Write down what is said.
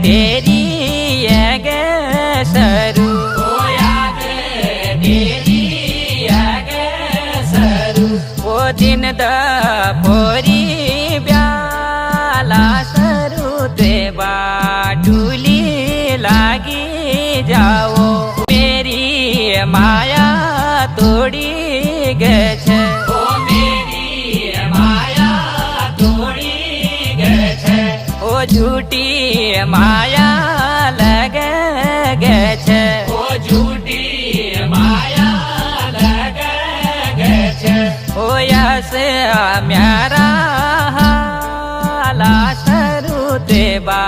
तेरी गे सरू वो दिन पोरी ब्याला सरू ते बाटुली लागी जाओ मेरी माया तोड़ी गे छे ओ झूठी माया लगे गे छे ओ यस म्यारा हाला सरू ते बा